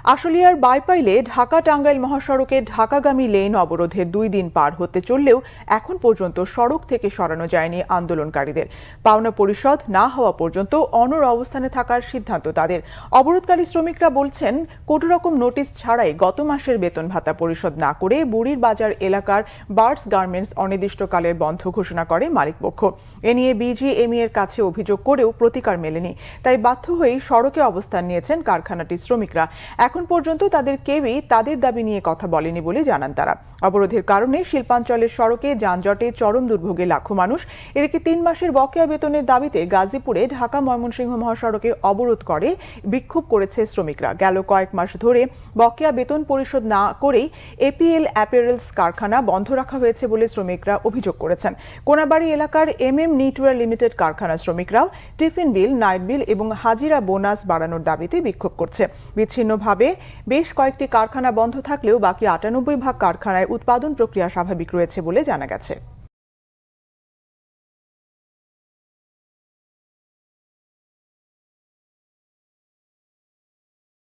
আশুলিয়ার বাইপাইলে ঢাকা-টাঙ্গাইল মহাসড়কে ঢাকাগামী লেন অবরোধের 2 দিন পার হতে চললেও এখন পর্যন্ত সড়ক থেকে সরানো যায়নি আন্দোলনকারীদের। পাওনা পরিশোধ না হওয়া পর্যন্ত অনড় অবস্থানে থাকার সিদ্ধান্ত তাদের। অবরোধকারী শ্রমিকরা বলছেন, কোনো রকম নোটিশ ছাড়াই গত মাসের বেতন ভাতা পরিশোধ না করে বুড়ির বাজার এলাকার বার্ডস গার্মেন্টস অনির্দিষ্টকালের বন্ধ ঘোষণা করে মালিকপক্ষ। এ নিয়ে বিজিএমইএ এর কাছে অভিযোগ করেও প্রতিকার মেলেনি। তাই বাধ্য হয়েই সড়কে অবস্থান নিয়েছেন কারখানাটির শ্রমিকরা। এখন পর্যন্ত তাদের কেউই তাদের দাবি নিয়ে কথা বলেনি বলে জানান তারা। অবরোধের কারণে শিল্পাঞ্চলের সড়কে যানজটে চরম দুর্ভোগে লাখো মানুষ। এদিকে 3 মাসের বকেয়া বেতনের দাবিতে গাজীপুরে ঢাকা-ময়মনসিংহ মহাসড়কে অবরোধ করে বিক্ষোভ করেছে শ্রমিকরা। গেল কয়েক মাস ধরে বকেয়া বেতন পরিশোধ না করেই এপিএল অ্যাপারেলস কারখানা বন্ধ রাখা হয়েছে বলে শ্রমিকরা অভিযোগ করেছেন। কোনাবাড়ী এলাকার এমএম নিটওয়্যার লিমিটেড কারখানার শ্রমিকরাও টিফিন বিল, নাইট বিল এবং হাজিরা বোনাস বাড়ানোর দাবিতে বিক্ষোভ করছে। বিচ্ছিন্নভাবে বেশ কয়েকটি কারখানা বন্ধ থাকলেও বাকি 98 ভাগ কারখানায় উৎপাদন প্রক্রিয়া স্বাভাবিক রয়েছে বলে জানা গেছে।